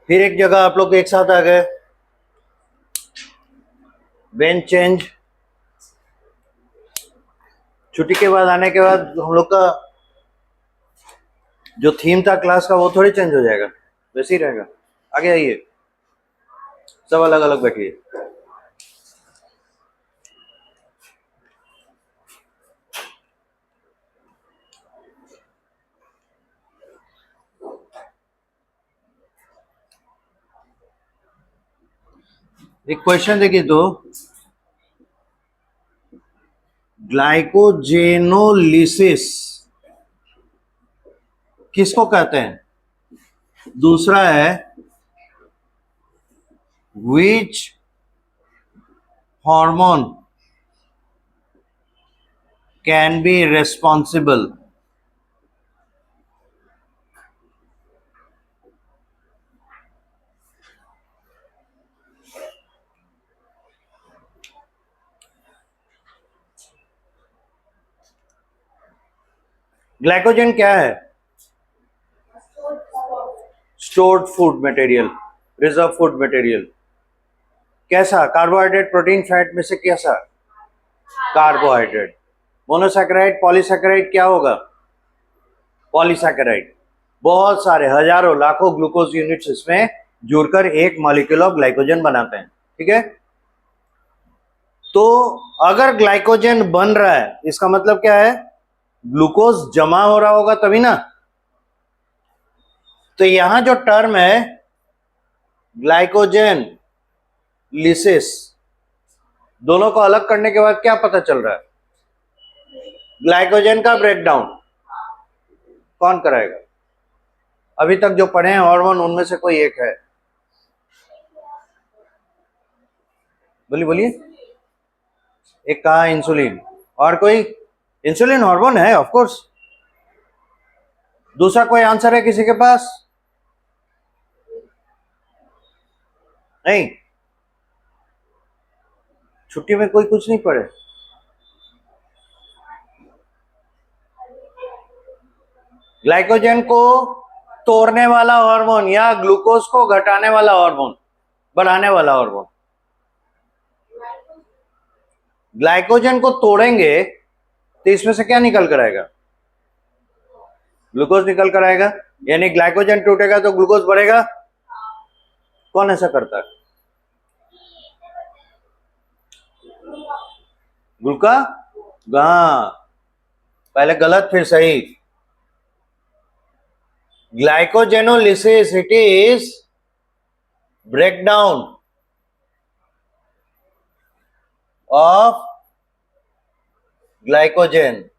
फिर एक जगह आप लोग एक साथ आ गए, बेंच चेंज। छुट्टी के बाद आने के बाद हम लोग का जो थीम था क्लास का वो थोड़ी चेंज हो जाएगा, वैसे ही रहेगा। आगे आइए, सब अलग अलग बैठिए। एक क्वेश्चन देखिए तो, ग्लाइकोजेनोलिसिस किसको कहते हैं? दूसरा है which hormone can be responsible. Glycogen क्या है? Stored food material, reserve food material. कैसा? कार्बोहाइड्रेट, प्रोटीन, फैट में से कैसा? कार्बोहाइड्रेट। मोनोसैकेराइड, पॉलीसैकेराइड क्या होगा? पॉलीसैकेराइड। बहुत सारे हजारों लाखों ग्लूकोज यूनिट्स इसमें जुड़कर एक मॉलिक्यूल ऑफ ग्लाइकोजन बनाते हैं। ठीक है, तो अगर ग्लाइकोजन बन रहा है इसका मतलब क्या है? ग्लूकोज जमा हो रहा होगा तभी ना। तो यहां जो टर्म है ग्लाइकोजन लिसिस, दोनों को अलग करने के बाद क्या पता चल रहा है? ग्लाइकोजन का ब्रेकडाउन कौन कराएगा? अभी तक जो पढ़े हैं हार्मोन उनमें से कोई एक है? बोलिए बोलिए। एक कहा इंसुलिन, और कोई? इंसुलिन हार्मोन है ऑफ कोर्स। दूसरा कोई आंसर है किसी के पास? नहीं, छुट्टी में कोई कुछ नहीं पढ़े। ग्लाइकोजन को तोड़ने वाला हार्मोन या ग्लूकोज को घटाने वाला हार्मोन, बढ़ाने वाला हार्मोन। ग्लाइकोजन को तोड़ेंगे तो इसमें से क्या निकल कर आएगा? ग्लूकोज निकल कर आएगा, यानी ग्लाइकोजन टूटेगा तो ग्लूकोज बढ़ेगा। कौन ऐसा करता है? ग्लूका हाँ, पहले गलत फिर सही। Glycogenolysis, it is breakdown of glycogen.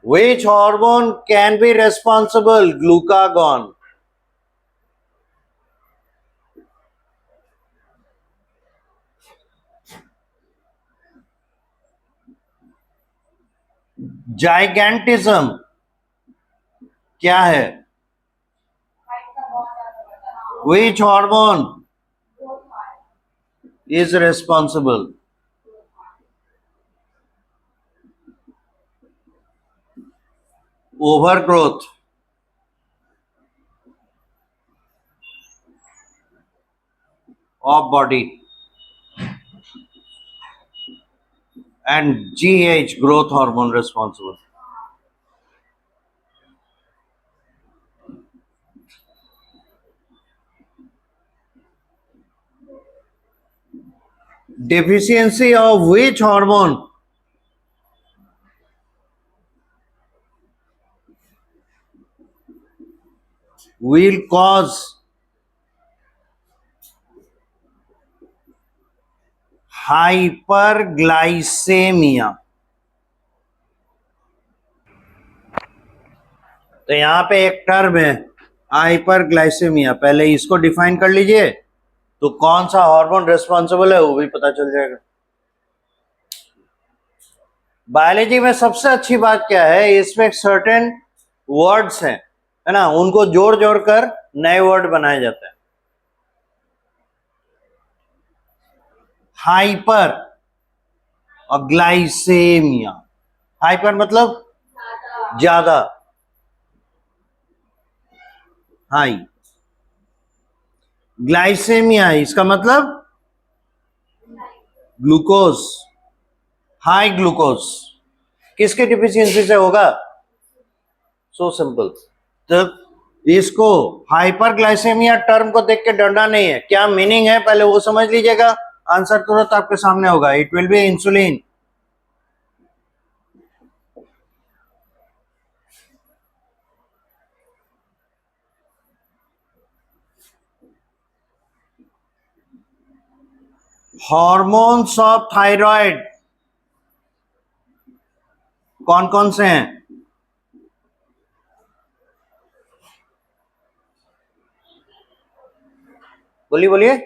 Which hormone can be responsible? Glucagon. Gigantism क्या है? Which hormone is responsible? Overgrowth of body, and GH, growth hormone, responsible. Deficiency of which hormone will cause hyperglycaemia? तो यहां पे एक term है hyperglycaemia, पहले इसको define कर लीजिए तो कौन सा हार्मोन रेस्पॉन्सिबल है वो भी पता चल जाएगा। बायोलॉजी में सबसे अच्छी बात क्या है, इसमें सर्टेन वर्ड्स हैं, है ना, उनको जोड़ जोड़ कर नए वर्ड बनाए जाते हैं। हाइपर और ग्लाइसेमिया, हाइपर मतलब ज्यादा, हाई, ग्लाइसेमिया इसका मतलब ग्लूकोज, हाई ग्लूकोज। किसके डिफिशियंसी से होगा? So simple. तो इसको हाइपरग्लाइसेमिया टर्म को देख के डरना नहीं है, क्या मीनिंग है पहले वो समझ लीजिएगा, आंसर तुरंत आपके सामने होगा। It will be insulin. Hormones of thyroid कौन कौन से हैं? बोलिए बोलिए।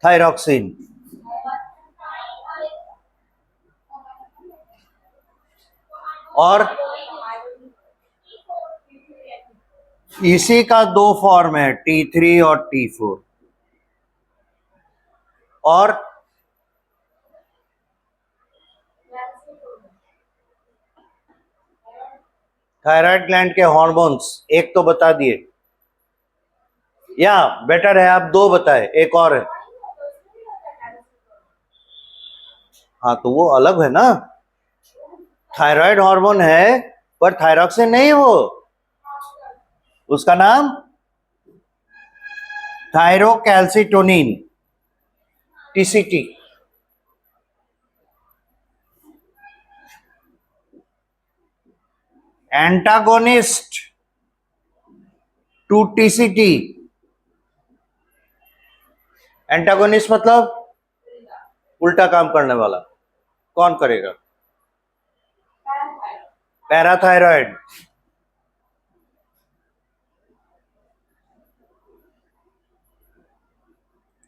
थायरॉक्सिन, और इसी का दो फॉर्म है, T3 और T4। और थायराइड ग्लैंड के हार्मोन्स एक तो बता दिए, या बेटर है आप दो बताए, एक और है। हाँ तो वो अलग है ना, थायराइड हार्मोन है पर थायरॉक्सिन नहीं, वो उसका नाम thyrocalcitonin, TCT। Antagonist to TCT। Antagonist मतलब उल्टा काम करने वाला, कौन करेगा? पैराथायराइड।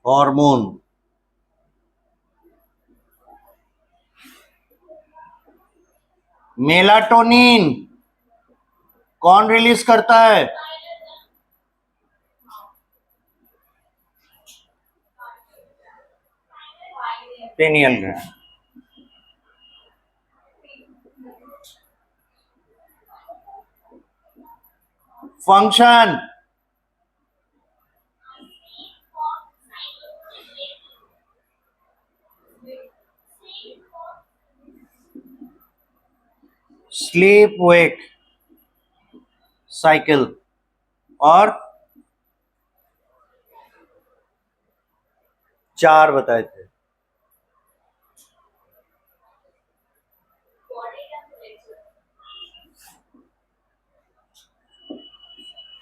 हार्मोन, मेलाटोनिन कौन रिलीज करता है? Pineal gland. Function, sleep wake cycle, और चार बताए थे।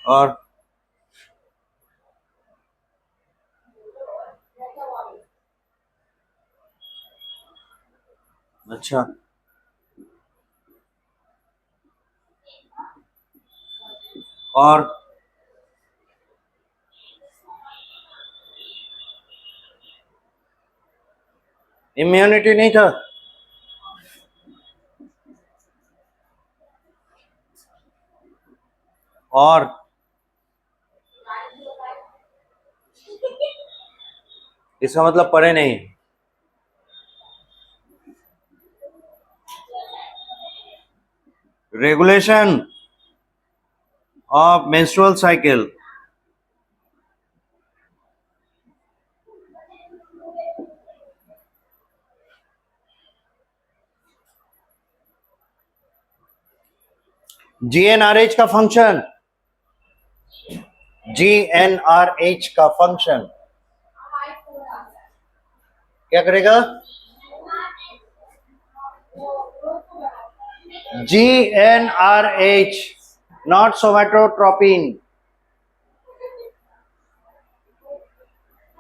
और अच्छा, और इम्यूनिटी नहीं था? और इसका मतलब पढ़े नहीं। Regulation of menstrual cycle, GnRH का फंक्शन, GnRH का फंक्शन क्या करेगा? GnRH not somatotropin.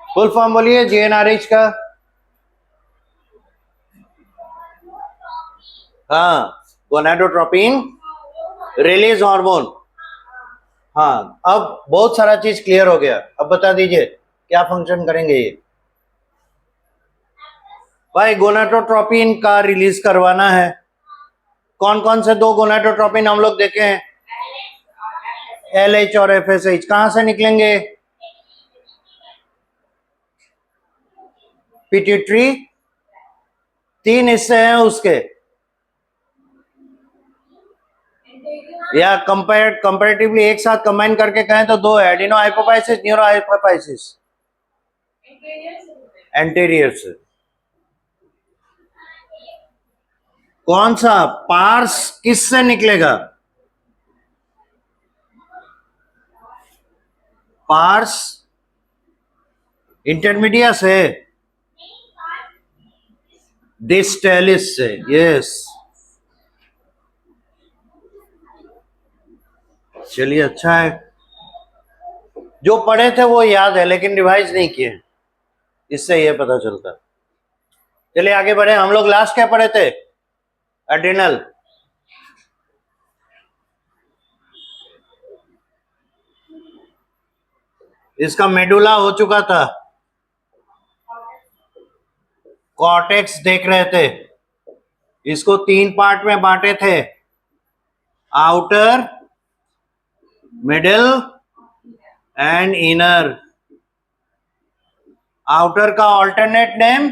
Full form बोलिए GnRH का। हाँ, गोनाडोट्रोपिन रिलीज हार्मोन। हाँ, अब बहुत सारा चीज क्लियर हो गया। अब बता दीजिए क्या फंक्शन करेंगे ये? भाई गोनाडोट्रोपिन का रिलीज करवाना है। कौन कौन से दो गोनाडोट्रोपिन हम लोग देखे हैं? LH और FSH। कहां से निकलेंगे? पिट्यूटरी। तीन हिस्से हैं उसके, या कंपैरेटिवली एक साथ कंबाइन करके कहें तो दो है, adeno hypophysis, neuro hypophysis, anterior से। कौन सा पार्स किससे निकलेगा? पार्स इंटरमीडिया से, डिस्टेलिस से। यस, चलिए अच्छा है, जो पढ़े थे वो याद है लेकिन रिवाइज नहीं किए, इससे ये पता चलता। चलिए आगे बढ़े। हम लोग लास्ट क्या पढ़े थे? एड्रिनल। इसका मेडुला हो चुका था, कॉर्टेक्स देख रहे थे। इसको 3 पार्ट में बांटे थे, outer, middle and inner. Outer का ऑल्टरनेट नेम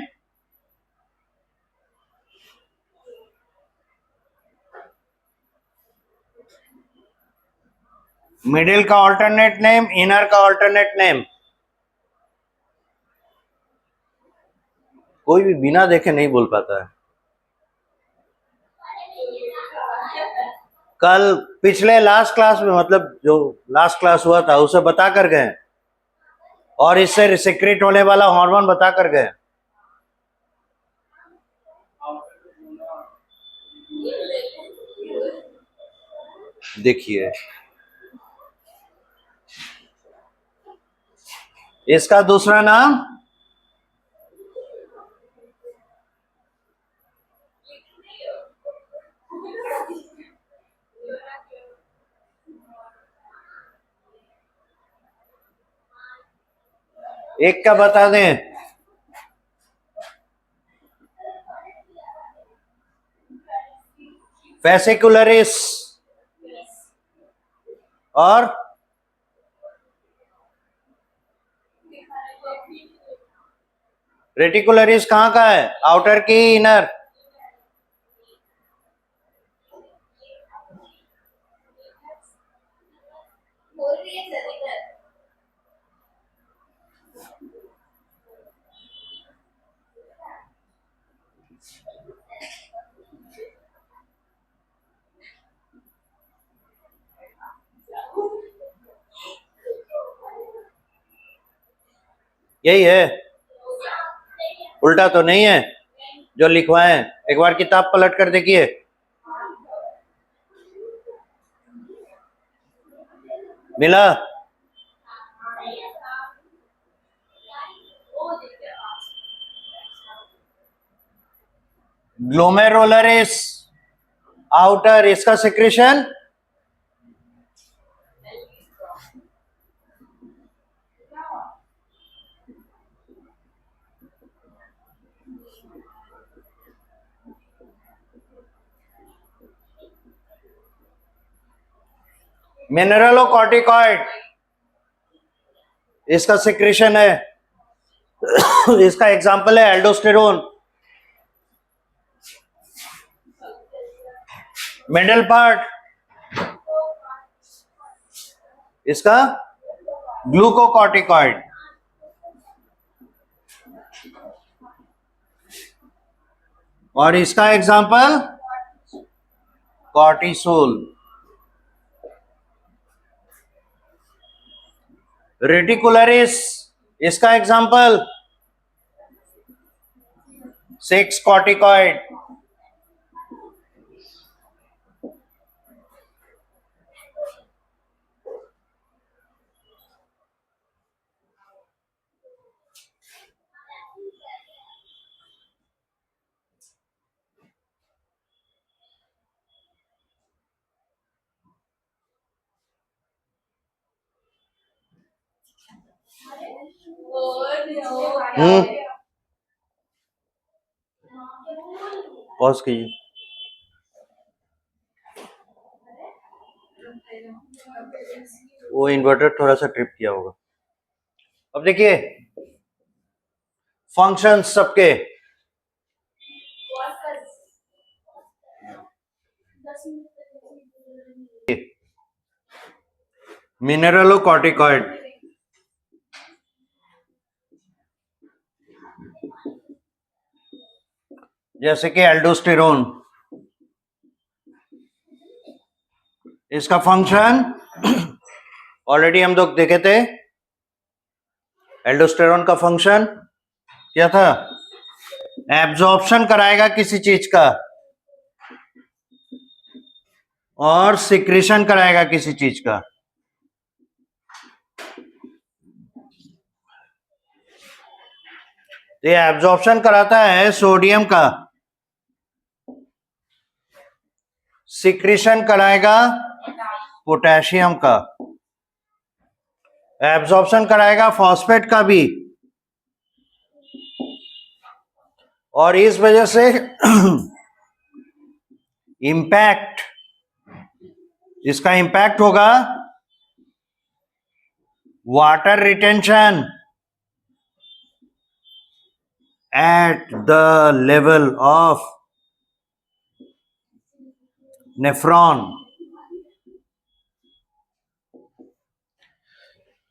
मिडिल का ऑल्टरनेट नेम, इनर का ऑल्टरनेट नेम। कोई भी बिना देखे नहीं बोल पाता है। कल पिछले लास्ट क्लास में, मतलब जो लास्ट क्लास हुआ था उसे बता कर गए, और इससे सिक्रेट होने वाला हार्मोन बता कर गए। देखिए इसका दूसरा नाम एक का बता दें, वेसिकुलरिस, और रेटिकुलरिस कहाँ का है? आउटर की इनर? यही है, उल्टा तो नहीं है जो लिखवाए? एक बार किताब पलट कर देखिए। मिला? ग्लोमेरुलरिस आउटर, इसका सिक्रेशन मिनरलोकॉर्टिकॉइड, इसका सिक्रेशन है। इसका एग्जाम्पल है एल्डोस्टेरोन। मिडल पार्ट इसका ग्लूकोकॉर्टिकॉइड, और इसका एग्जाम्पल कॉर्टिसोल। रेटिकुलरिस, इसका एग्जाम्पल 6 कॉर्टिकॉइड। पॉज कीजिए। वो इन्वर्टर थोड़ा सा ट्रिप किया होगा। अब देखिए फंक्शन सबके, मिनरलोकॉर्टिकॉइड, जैसे कि एल्डोस्टेरोन, इसका फंक्शन ऑलरेडी हम लोग देखे थे। एल्डोस्टेरोन का फंक्शन क्या था? एब्जॉर्प्शन कराएगा किसी चीज का और सिक्रीशन कराएगा किसी चीज का। तो ये एब्जॉर्प्शन कराता है सोडियम का, सिक्रीशन कराएगा पोटेशियम का, एब्जॉर्प्शन कराएगा फॉस्फेट का भी, और इस वजह से इंपैक्ट, इसका इंपैक्ट होगा water retention at the level of nephron।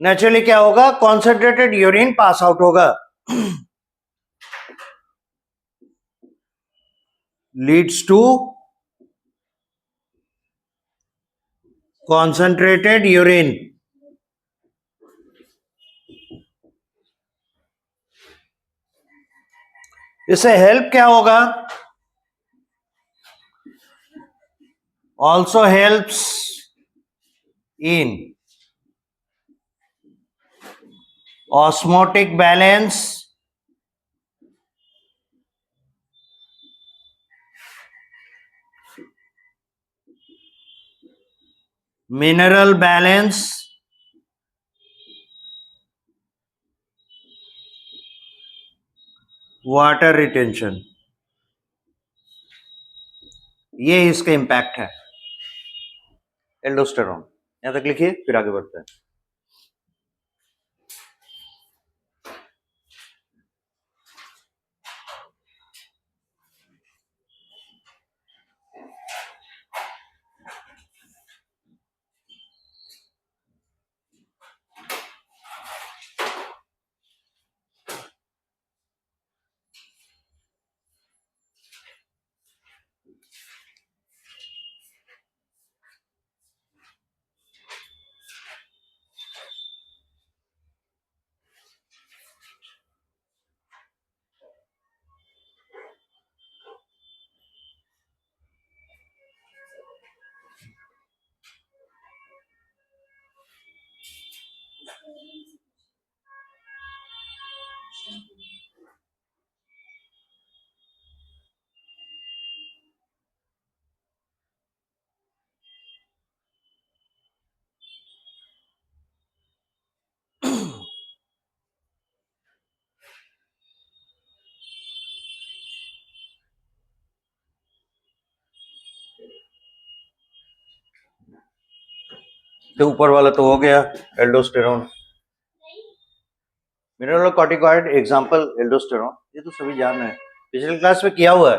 Naturally क्या होगा? कॉन्सेंट्रेटेड यूरिन पास आउट होगा, लीड्स टू कॉन्सेंट्रेटेड यूरिन। इससे हेल्प क्या होगा? Also helps in osmotic balance, mineral balance, water retention. ये इसका इंपैक्ट है एल्डोस्टेरोन। यहां तक लिखिए, फिर आगे बढ़ते हैं। तो ऊपर वाला तो हो गया एल्डोस्टेरोन। मिनरलोकॉर्टिकॉइड एग्जांपल एल्डोस्टेरोन, ये तो सभी जान रहे हैं, पिछले क्लास में किया हुआ है।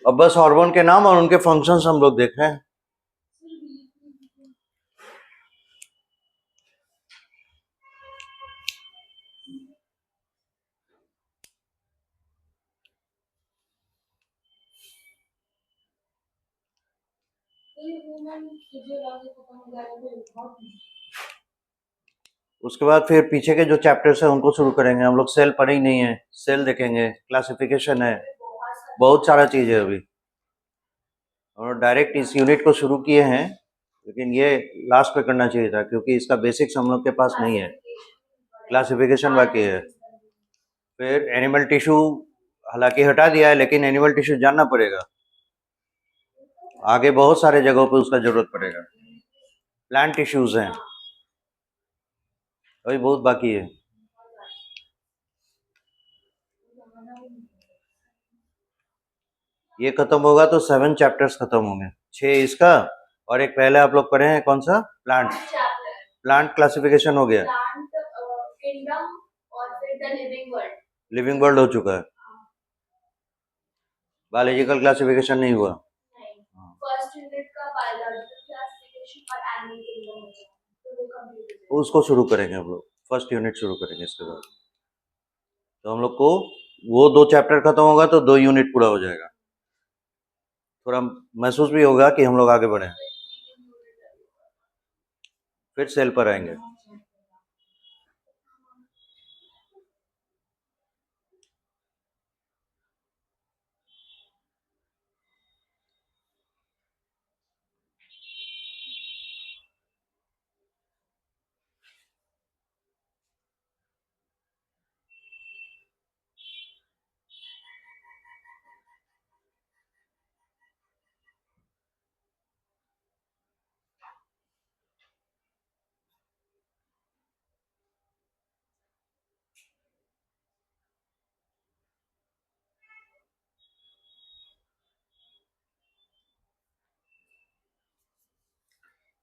अब बस हार्मोन के नाम और उनके फंक्शंस हम लोग देख रहे हैं। उसके बाद फिर पीछे के जो चैप्टर्स है उनको शुरू करेंगे हम लोग। सेल पढ़े ही नहीं है, सेल देखेंगे, क्लासिफिकेशन है, बहुत सारा चीज है अभी। और डायरेक्ट इस यूनिट को शुरू किए हैं, लेकिन ये लास्ट पे करना चाहिए था क्योंकि इसका बेसिक्स हम लोग के पास नहीं है। क्लासिफिकेशन बाकी है। फिर एनिमल टिश्यू हालांकि हटा दिया है, लेकिन एनिमल टिश्यू जानना पड़ेगा, आगे बहुत सारे जगहों पे उसका जरूरत पड़ेगा। प्लांट टिश्यूज हैं, अभी बहुत बाकी है। ये खत्म होगा तो 7 चैप्टर्स खत्म होंगे, 6 इसका और एक पहले आप लोग पढ़े हैं कौन सा? प्लांट। प्लांट क्लासिफिकेशन हो गया, किंगडम और फिर the living world. Living world हो चुका है। बायोलॉजिकल क्लासिफिकेशन नहीं हुआ, फर्स्ट यूनिट का बायोलॉजिकल क्लासिफिकेशन और एनिमल किंगडम हो गया, तो वो कंप्लीट हो उसको शुरू करेंगे हम लोग, फर्स्ट यूनिट शुरू करेंगे इसके बाद। तो हम लोग को वो 2 चैप्टर खत्म होगा तो 2 यूनिट पूरा हो जाएगा, थोड़ा महसूस भी होगा कि हम लोग आगे बढ़े। फिर सेल पर आएंगे।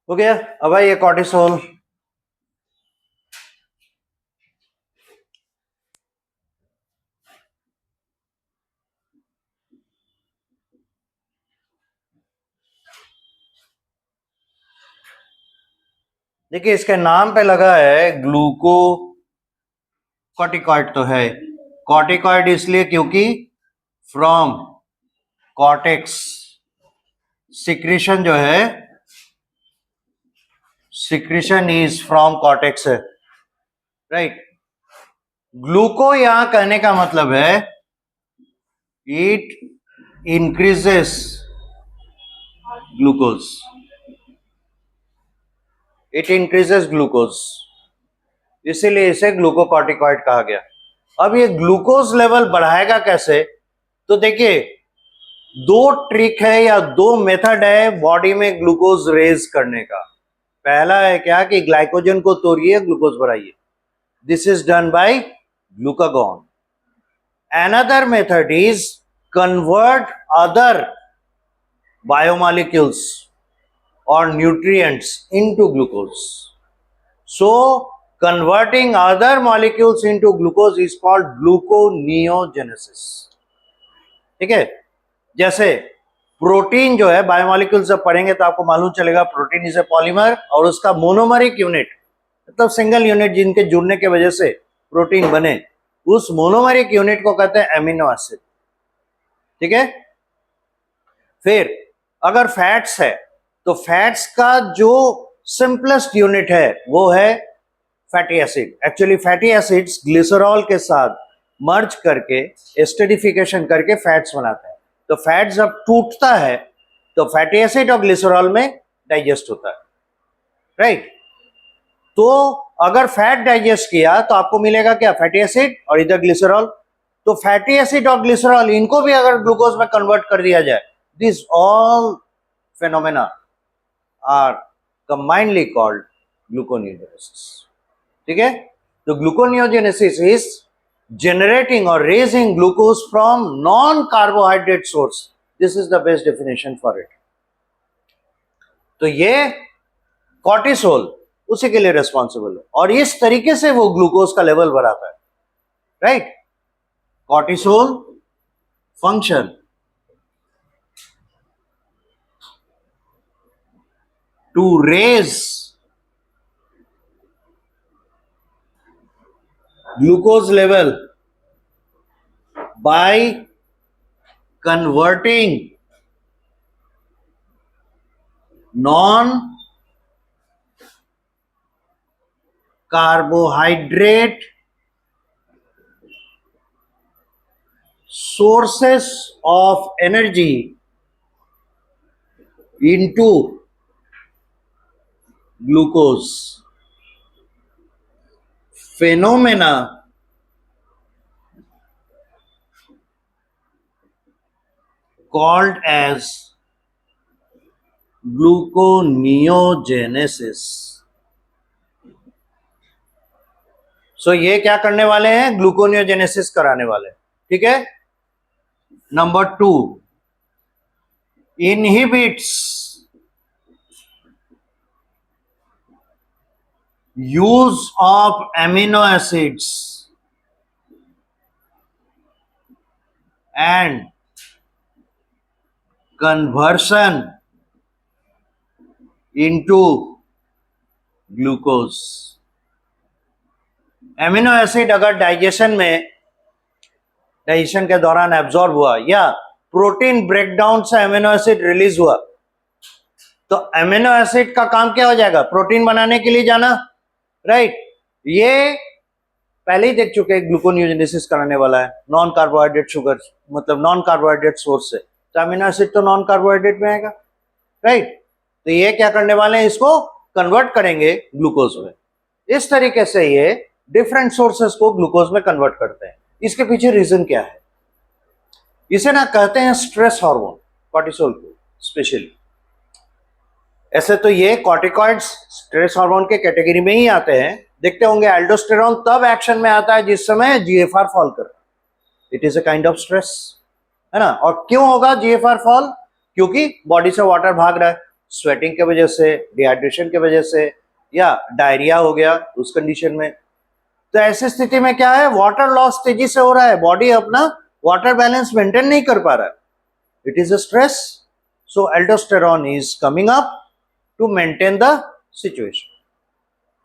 हो गया। अब आइए कॉर्टिसोल। देखिए इसके नाम पे लगा है ग्लूको कॉर्टिकॉइड, तो है कॉर्टिकॉइड इसलिए क्योंकि फ्रॉम कॉर्टेक्स सिक्रीशन जो है, सिक्रीशन इज फ्रॉम कॉर्टेक्स है, राइट। ग्लूको यहां कहने का मतलब है it increases glucose, it increases glucose, इसीलिए इसे ग्लूकोकॉर्टिकॉइड कहा गया। अब ये ग्लूकोज लेवल बढ़ाएगा कैसे? तो देखिए 2 ट्रिक है या 2 मेथड है बॉडी में ग्लूकोज रेज करने का। पहला है क्या कि ग्लाइकोजन को तोड़िए, ग्लूकोज बढ़ाइए, this is done by glucagon. Another method is convert other biomolecules or nutrients into glucose. So, converting other molecules into glucose is called gluconeogenesis. ठीक है, जैसे प्रोटीन जो है बायोमोलिक्यूल जब पढ़ेंगे तो आपको मालूम चलेगा प्रोटीन इज ए पॉलीमर और उसका मोनोमरिक यूनिट मतलब सिंगल यूनिट जिनके जुड़ने के वजह से प्रोटीन बने, उस मोनोमरिक यूनिट को कहते हैं एमिनो एसिड। ठीक है, फिर अगर फैट्स है तो फैट्स का जो सिंपलेस्ट यूनिट है वो है fatty acid. Actually fatty acids glycerol के साथ मर्ज करके एस्टरिफिकेशन करके फैट्स बनाते हैं। तो फैट जब टूटता है तो फैटी एसिड और ग्लिसरॉल में डाइजेस्ट होता है, राइट। तो अगर फैट डाइजेस्ट किया तो आपको मिलेगा क्या? फैटी एसिड और इधर ग्लिसरॉल। तो फैटी एसिड और ग्लिसरॉल इनको भी अगर ग्लूकोज में कन्वर्ट कर दिया जाए, this all phenomena are combinedly called gluconeogenesis. ठीक है, तो gluconeogenesis is generating or raising glucose from non-carbohydrate source. This is the best definition for it. तो ये कॉर्टिसोल उसी के लिए रेस्पॉन्सिबल है और इस तरीके से वो ग्लूकोज का लेवल बढ़ाता है, right. Cortisol function to raise glucose level by converting non-carbohydrate sources of energy into glucose. Phenomena called as gluconeogenesis. So ये क्या करने वाले हैं? ग्लूकोनियोजेनेसिस कराने वाले हैं, ठीक है। Number 2, inhibits use of amino acids and conversion into glucose. Amino acid अगर डाइजेशन के दौरान एब्जॉर्ब हुआ या प्रोटीन ब्रेकडाउन से एमिनो एसिड रिलीज हुआ, तो एमिनो एसिड का काम क्या हो जाएगा? प्रोटीन बनाने के लिए जाना, राइट। ये पहले ही देख चुके हैं, ग्लूकोनियोजेनेसिस कराने वाला है नॉन कार्बोहाइड्रेट शुगर, मतलब नॉन कार्बोहाइड्रेट सोर्स से, तो अमीनो एसिड तो नॉन कार्बोहाइड्रेट में आएगा, राइट। तो ये क्या करने वाले हैं? इसको कन्वर्ट करेंगे ग्लूकोज में। इस तरीके से ये डिफरेंट सोर्सेस को ग्लूकोज में कन्वर्ट करते हैं। इसके पीछे रीजन क्या है? इसे ना कहते हैं स्ट्रेस हार्मोन, कॉर्टिसोल को स्पेशली। ऐसे तो ये कॉर्टिकॉइड्स स्ट्रेस हार्मोन के कैटेगरी में ही आते हैं। देखते होंगे एल्डोस्टेरोन तब एक्शन में आता है जिस समय जीएफआर फॉल कर रहा है। It is a kind of stress, है ना। और क्यों होगा जीएफआर फॉल? क्योंकि बॉडी से वाटर भाग रहा है, स्वेटिंग की वजह से, डिहाइड्रेशन की वजह से, या डायरिया हो गया उस कंडीशन में। तो ऐसी स्थिति में क्या है? वाटर लॉस तेजी से हो रहा है, बॉडी अपना वाटर बैलेंस मेंटेन नहीं कर पा रहा है। It is a stress, so aldosterone is coming up to maintain the situation.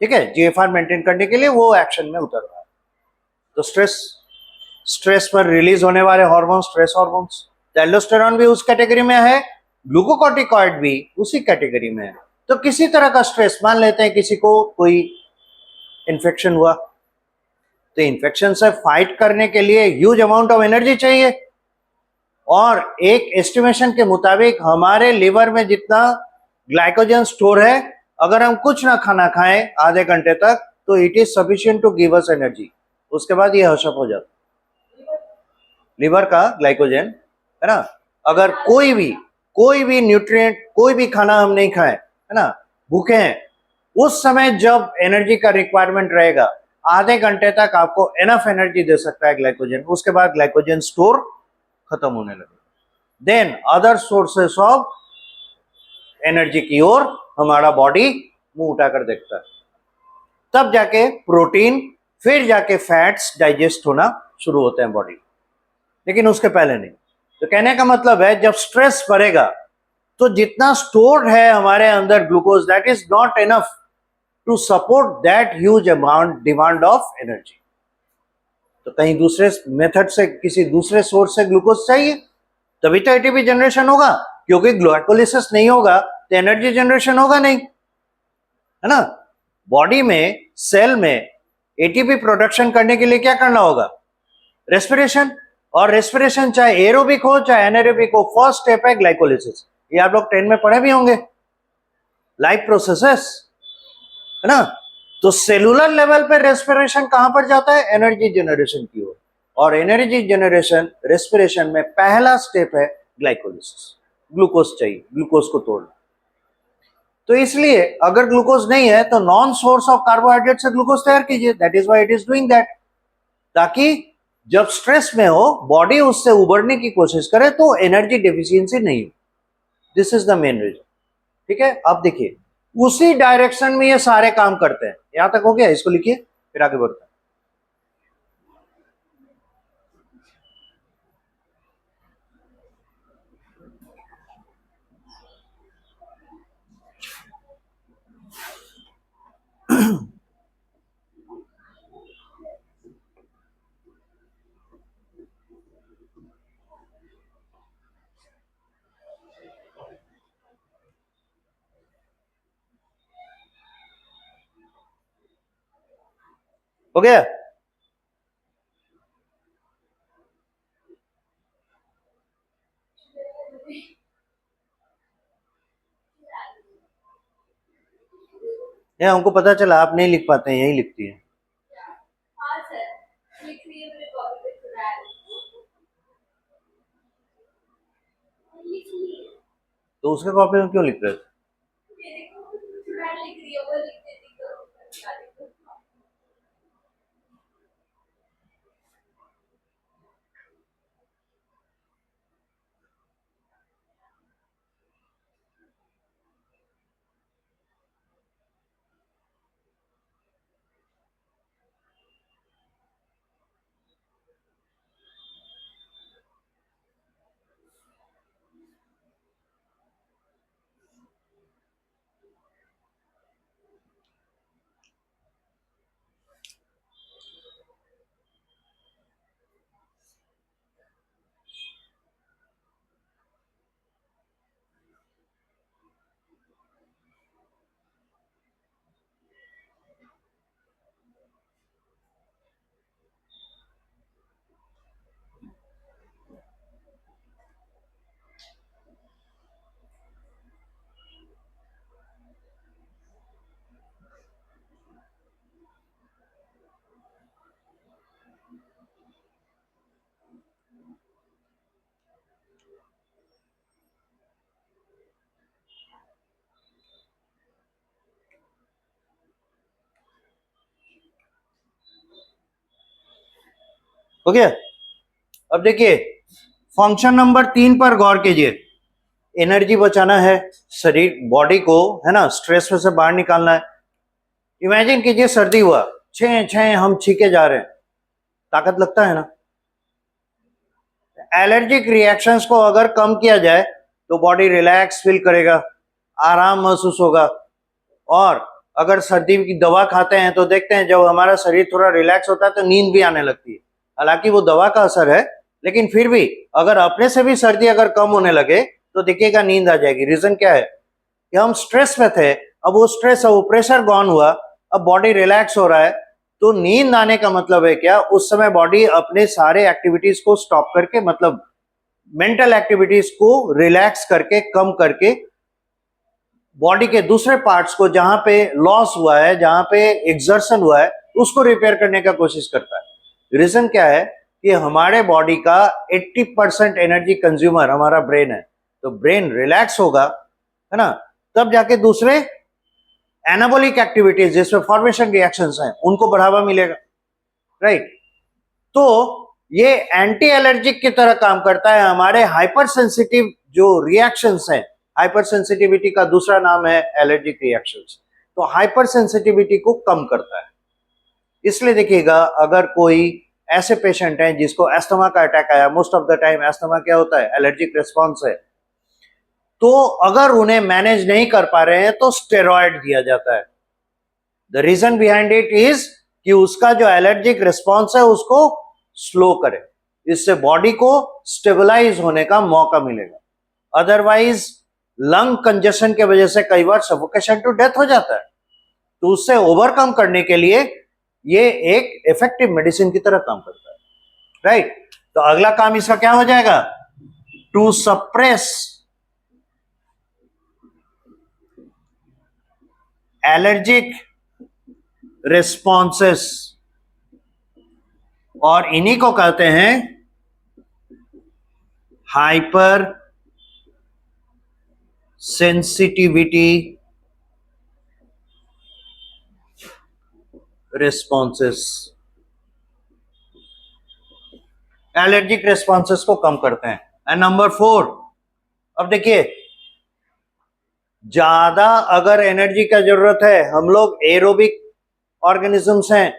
ठीक है, जीएफआर मेंटेन करने के लिए वो एक्शन में उतर रहा है। तो स्ट्रेस पर रिलीज होने वाले हार्मोन स्ट्रेस हार्मोन्स, एल्डोस्टेरॉन भी उस कैटेगरी में है, ग्लूकोकॉर्टिकॉइड भी उसी कैटेगरी में है। तो किसी तरह का स्ट्रेस, मान लेते हैं किसी को कोई इन्फेक्शन हुआ, तो इन्फेक्शन से फाइट करने के लिए ह्यूज अमाउंट ऑफ एनर्जी चाहिए, और एक एस्टिमेशन के मुताबिक हमारे लिवर में जितना ग्लाइकोजन स्टोर है, अगर हम कुछ ना खाना खाएं आधे घंटे तक, तो it is sufficient to give us energy. उसके बाद ये हशअप हो जाता है लिवर का ग्लाइकोजन, है ना। अगर कोई भी न्यूट्रिएंट, कोई भी खाना हम नहीं खाएं, है ना, भूखे हैं, उस समय जब एनर्जी का रिक्वायरमेंट रहेगा, आधे घंटे तक आपको एनफ एनर्जी दे सकता है ग्लाइकोजन। उसके बाद ग्लाइकोजन स्टोर खत्म होने लगेगा। Then other sources of energy की ओर हमारा बॉडी मुंह उठाकर देखता है, तब जाके प्रोटीन, फिर जाके फैट्स डाइजेस्ट होना शुरू होते हैं बॉडी, लेकिन उसके पहले नहीं। तो कहने का मतलब है, जब स्ट्रेस बढ़ेगा तो जितना स्टोर्ड है हमारे अंदर glucose, that is not enough to support that huge amount demand of energy. तो कहीं दूसरे मेथड से, किसी दूसरे सोर्स से ग्लूकोज चाहिए, तभी तो एटीपी जनरेशन होगा। क्योंकि ग्लाइकोलिसिस नहीं होगा तो एनर्जी जनरेशन होगा नहीं, है ना। बॉडी में, सेल में एटीपी प्रोडक्शन करने के लिए क्या करना होगा? रेस्पिरेशन। और रेस्पिरेशन चाहे एरोबिक हो चाहे एनारोबिक हो, फर्स्ट स्टेप है ग्लाइकोलिसिस। ये आप लोग 10 में पढ़े भी होंगे, लाइफ प्रोसेसेस, है ना। तो सेलुलर लेवल पे रेस्पिरेशन कहां पर जाता है? एनर्जी जनरेशन की ओर। और एनर्जी जनरेशन रेस्पिरेशन में पहला स्टेप है ग्लाइकोलिसिस। ग्लूकोज चाहिए, ग्लूकोज को तोड़ना। तो इसलिए अगर ग्लूकोज नहीं है तो नॉन सोर्स ऑफ कार्बोहाइड्रेट से ग्लूकोज तैयार कीजिए, that is why it is doing that, ताकि जब स्ट्रेस में हो बॉडी उससे उबरने की कोशिश करे तो एनर्जी डेफिशिएंसी नहीं हो। This is the main reason. ठीक है, अब देखिए उसी डायरेक्शन में ये सारे काम करते हैं। यहां तक हो गया, इसको लिखिए फिर आगे बढ़ते हैं। हो गया? ये हमको पता चला आप नहीं लिख पाते हैं, यही लिखती है। हाँ सर, लिख रही है, मेरे कॉपी पे चुरा है। लिख ली है। तो उसके कॉपी में क्यों लिख रहे थे? मेरे को चुरा लिख रही है, वो लिख देती तो बता देती। हो गया। अब देखिए फंक्शन नंबर 3 पर गौर कीजिए। एनर्जी बचाना है, शरीर बॉडी को, है ना, स्ट्रेस में से बाहर निकालना है। इमेजिन कीजिए सर्दी हुआ, छे छे हम छीके जा रहे हैं, ताकत लगता है ना। एलर्जिक रिएक्शंस को अगर कम किया जाए तो बॉडी रिलैक्स फील करेगा, आराम महसूस होगा। और अगर सर्दी की दवा खाते हैं तो देखते हैं जब हमारा शरीर थोड़ा रिलैक्स होता है तो नींद भी आने लगती है। हालांकि वो दवा का असर है, लेकिन फिर भी अगर अपने से भी सर्दी अगर कम होने लगे तो देखिएगा नींद आ जाएगी। रीजन क्या है कि हम स्ट्रेस में थे, अब वो स्ट्रेस, अब वो प्रेशर गॉन हुआ, अब बॉडी रिलैक्स हो रहा है। तो नींद आने का मतलब है क्या, उस समय बॉडी अपने सारे एक्टिविटीज को स्टॉप करके, मतलब मेंटल एक्टिविटीज को रिलैक्स करके, कम करके, बॉडी के दूसरे पार्ट्स को जहां पे लॉस हुआ है, जहां पे एक्सर्शन हुआ है, उसको रिपेयर करने का कोशिश करता है। रीजन क्या है कि हमारे बॉडी का 80% एनर्जी कंज्यूमर हमारा ब्रेन है। तो ब्रेन रिलैक्स होगा, है ना, तब जाके दूसरे एनाबॉलिक एक्टिविटीज जिसमें फॉर्मेशन रिएक्शंस हैं उनको बढ़ावा मिलेगा, राइट। तो ये एंटी एलर्जिक की तरह काम करता है। हमारे हाइपर सेंसिटिव जो रिएक्शंस हैं, हाइपर सेंसिटिविटी का दूसरा नाम है एलर्जिक रिएक्शंस, तो हाइपर सेंसिटिविटी को कम करता है। इसलिए देखिएगा अगर कोई ऐसे पेशेंट हैं जिसको एस्थमा का अटैक आया, most of the time asthma क्या होता है, एलर्जिक रिस्पॉन्स है, तो अगर उन्हें मैनेज नहीं कर पा रहे हैं तो स्टेरॉयड दिया जाता है। The reason behind it is कि उसका जो एलर्जिक रिस्पॉन्स है उसको स्लो करे, इससे बॉडी को स्टेबलाइज होने का मौका मिलेगा। अदरवाइज लंग कंजेशन के वजह से कई बार सफोकेशन टू डेथ हो जाता है। तो उससे ओवरकम करने के लिए ये एक इफेक्टिव मेडिसिन की तरह काम करता है, राइट। तो अगला काम इसका क्या हो जाएगा, टू सप्रेस एलर्जिक रिस्पॉन्सेस, और इन्हीं को कहते हैं hyper sensitivity responses. Allergic responses को कम करते हैं। एंड नंबर 4, अब देखिए ज्यादा अगर एनर्जी का जरूरत है, हम लोग एरोबिक ऑर्गेनिजम्स हैं,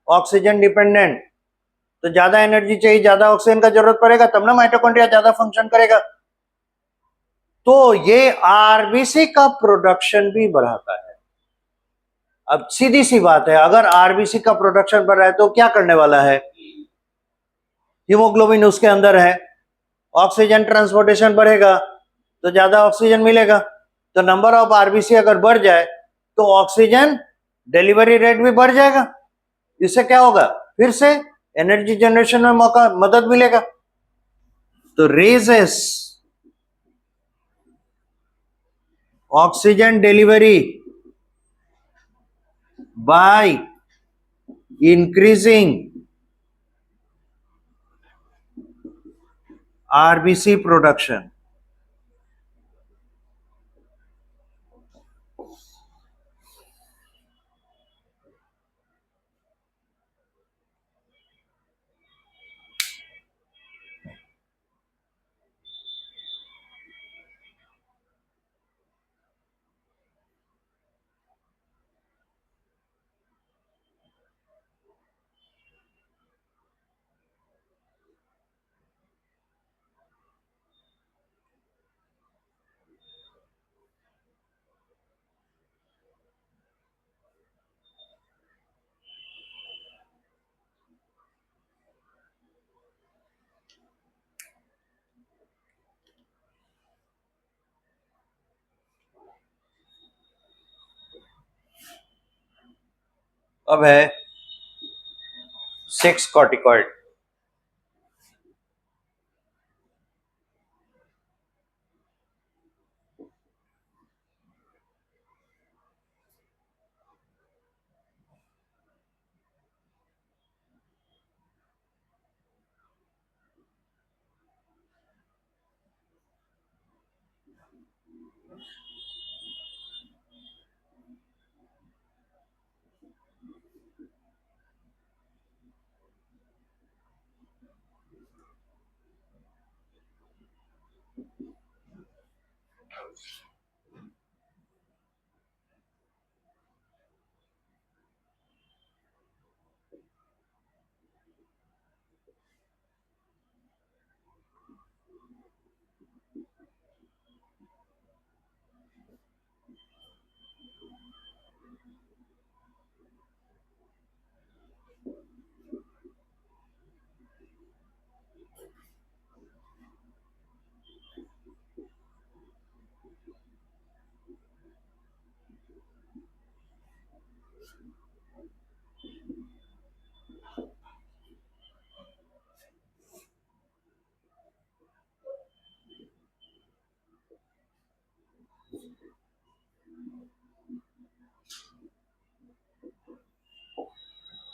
ऑक्सीजन डिपेंडेंट, तो ज्यादा एनर्जी चाहिए, ज्यादा ऑक्सीजन का जरूरत पड़ेगा, तब ना माइटोकॉन्ड्रिया ज्यादा फंक्शन करेगा। तो ये आरबीसी का प्रोडक्शन भी बढ़ाता है। अब सीधी सी बात है, अगर आरबीसी का प्रोडक्शन बढ़ रहा है तो क्या करने वाला है, हीमोग्लोबिन उसके अंदर है, ऑक्सीजन ट्रांसपोर्टेशन बढ़ेगा तो ज्यादा ऑक्सीजन मिलेगा। तो नंबर ऑफ आरबीसी अगर बढ़ जाए तो ऑक्सीजन डिलीवरी रेट भी बढ़ जाएगा। इससे क्या होगा, फिर से एनर्जी जनरेशन में मौका, मदद मिलेगा। तो raises oxygen delivery by increasing RBC production. अब है 6 कॉर्टिकॉइड।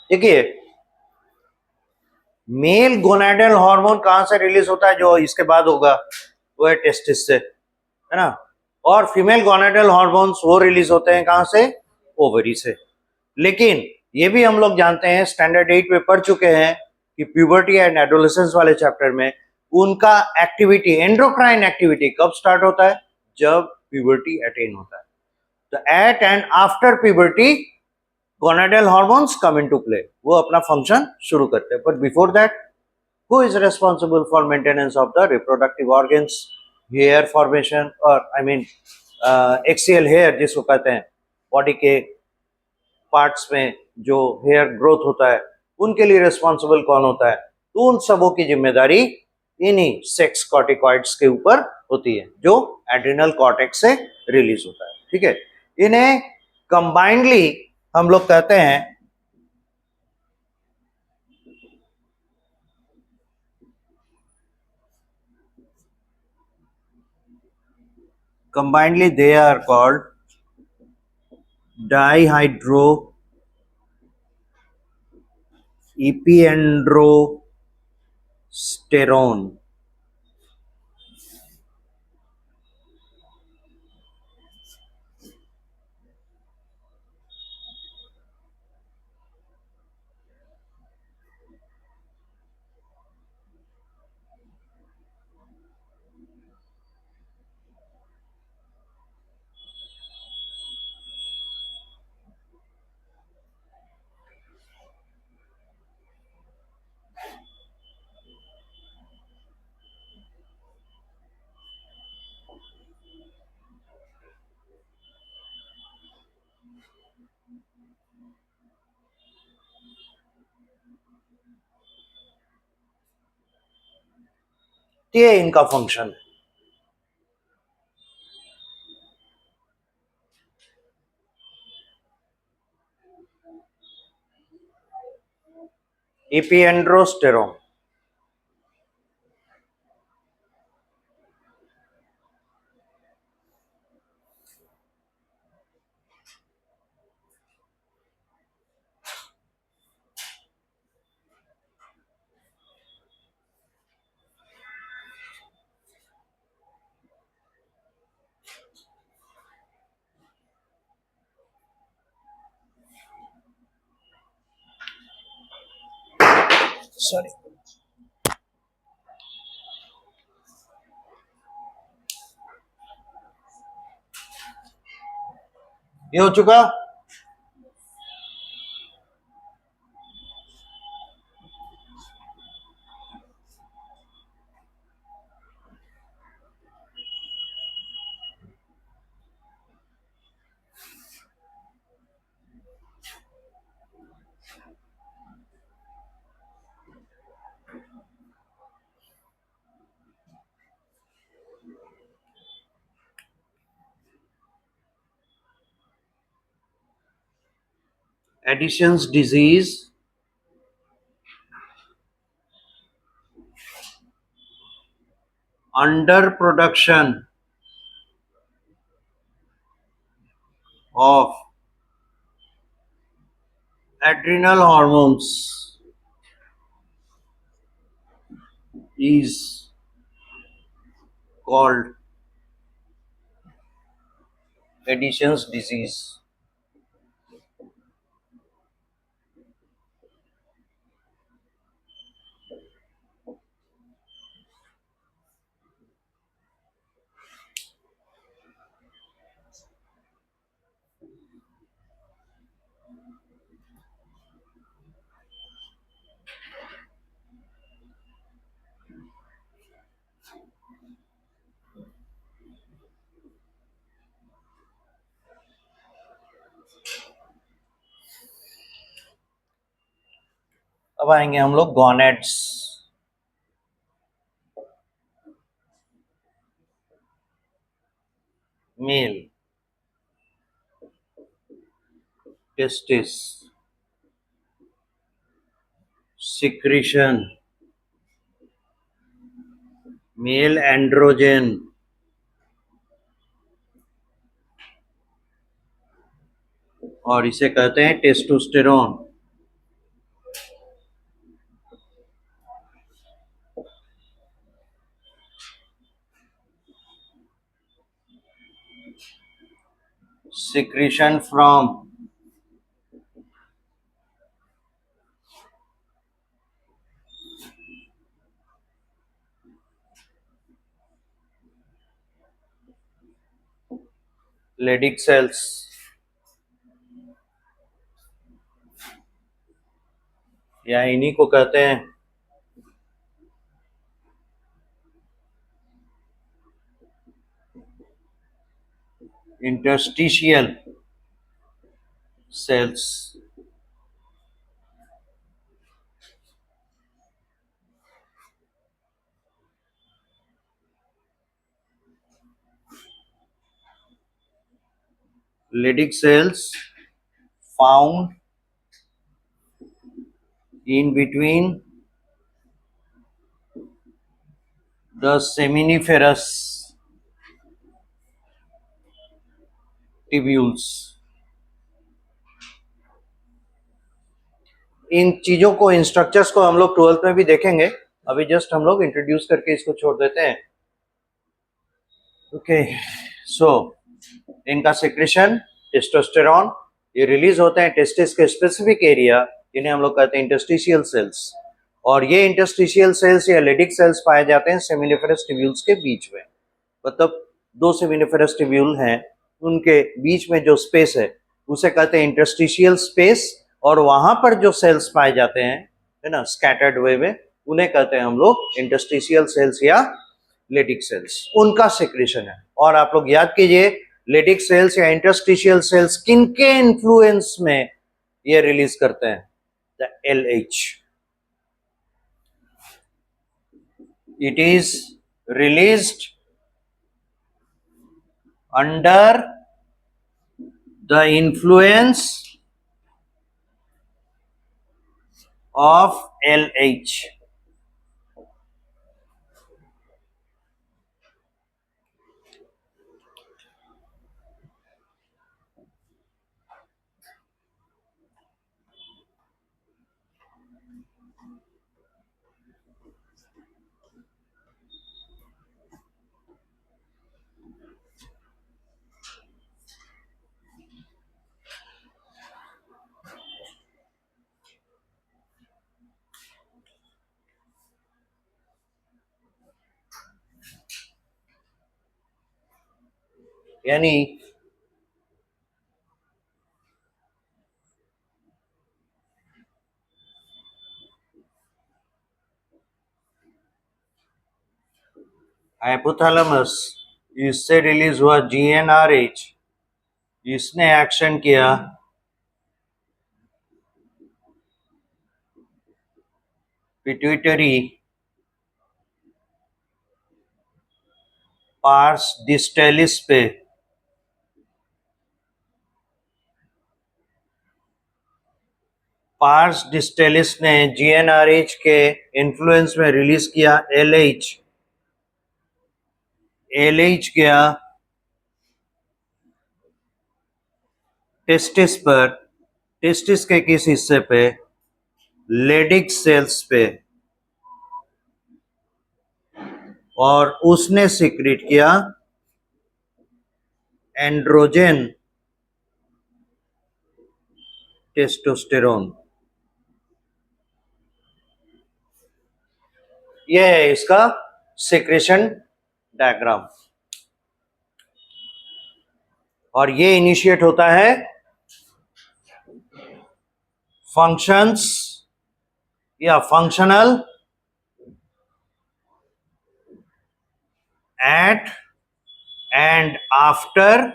देखिए, मेल गोनाडल हार्मोन कहां से रिलीज होता है, जो इसके बाद होगा वो है टेस्टिस से, है ना। और फीमेल गोनाडल हार्मोन्स वो रिलीज होते हैं कहां से, ओवरी से। लेकिन ये भी हम लोग जानते हैं, स्टैंडर्ड 8 में पढ़ चुके हैं कि प्यूबर्टी एंड एडोलेसेंस वाले चैप्टर में उनका एक्टिविटी, एंडोक्राइन एक्टिविटी कब स्टार्ट होता है, जब प्यूबर्टी अटेन होता है। तो at and after puberty gonadal hormones come into play, वो अपना फंक्शन शुरू करते हैं। पर before that who is responsible for maintenance of the reproductive organs, hair formation, और I mean axial hair जिसको कहते हैं, बॉडी के पार्ट्स में जो हेयर ग्रोथ होता है, उनके लिए रिस्पॉन्सिबल कौन होता है? तो उन सबों की जिम्मेदारी इन्हीं सेक्स कॉर्टिकॉइड्स के ऊपर होती है, जो एड्रिनल कॉर्टेक्स से रिलीज होता है। ठीक है, इन्हें कंबाइंडली हम लोग कहते हैं combinedly they are called dihydroepiandrosterone. ये इनका फंक्शन है। एपिएंड्रोस्टेरोन, सॉरी, ये हो चुका। Addison's disease, underproduction of adrenal hormones is called Addison's disease. अब आएंगे हम लोग gonads. Male, testis, secretion, male androgen, और इसे कहते हैं testosterone. secretion from Leydig cells, या इन्हीं को कहते हैं interstitial cells. Leydig cells found in between the seminiferous tubules। इन चीजों को, इन स्ट्रक्चर्स को हम लोग 12th में भी देखेंगे, अभी जस्ट हम लोग इंट्रोड्यूस करके इसको छोड़ देते हैं। ओके, सो इनका सिक्रेशन टेस्टोस्टेरॉन, ये रिलीज होते हैं टेस्टिस के स्पेसिफिक एरिया, जिन्हें हम लोग कहते हैं इंटरस्टिशियल सेल्स। और ये इंटरस्टिशियल सेल्स या लेडिक सेल्स पाए जाते हैं सेमिनिफेरस ट्यूब्यूल्स के बीच में। मतलब दो सेमिनिफेरस ट्यूब्यूल हैं, उनके बीच में जो स्पेस है उसे कहते हैं इंटरस्टिशियल स्पेस, और वहां पर जो सेल्स पाए जाते हैं, है ना, स्कैटर्ड वे में, उन्हें कहते हैं हम लोग इंटरस्टिशियल सेल्स या लेडिक सेल्स। उनका सिक्रेशन है। और आप लोग याद कीजिए, लेडिक सेल्स या इंटरस्टिशियल सेल्स किनके इन्फ्लुएंस में ये रिलीज करते हैं? The LH। It is released under the influence of LH। यानी हाइपोथैलेमस, इससे रिलीज हुआ GnRH, इसने एक्शन किया पिट्यूटरी पार्स डिस्टेलिस पे, पार्स डिस्टेलिस ने GnRH के इन्फ्लुएंस में रिलीज किया LH। LH गया टेस्टिस पर, टेस्टिस के किस हिस्से पे? लेडिक सेल्स पे, और उसने सिक्रेट किया एंड्रोजन टेस्टोस्टेरोन। यह है इसका सिक्रेशन डायग्राम। और ये इनिशिएट होता है फंक्शंस या functional at and after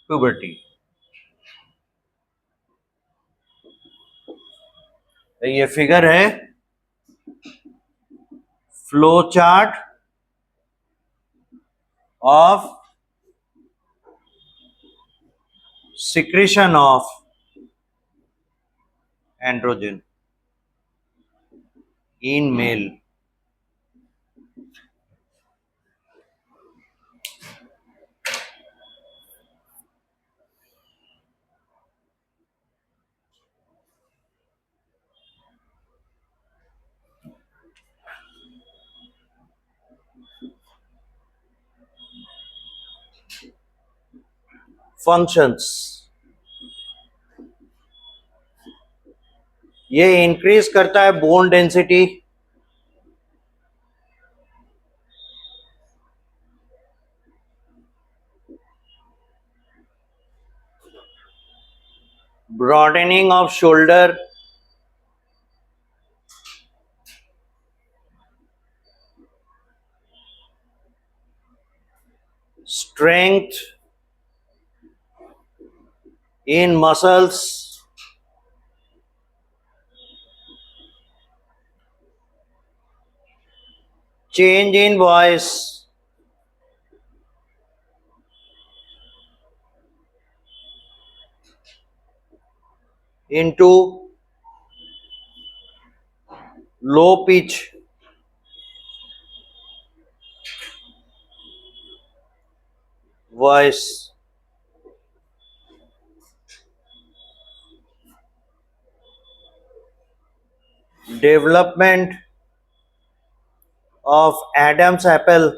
puberty। ये फिगर है flow chart of secretion of androgen in male. Functions, ये इंक्रीज करता है bone density, broadening of shoulder, strength in muscles, change in voice, into low pitch voice, development of Adam's apple,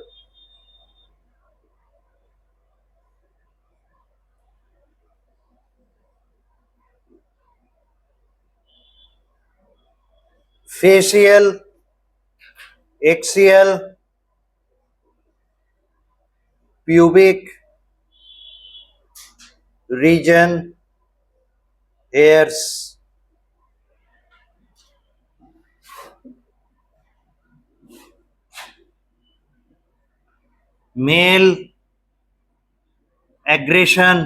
facial, axial, pubic region hairs, male aggression,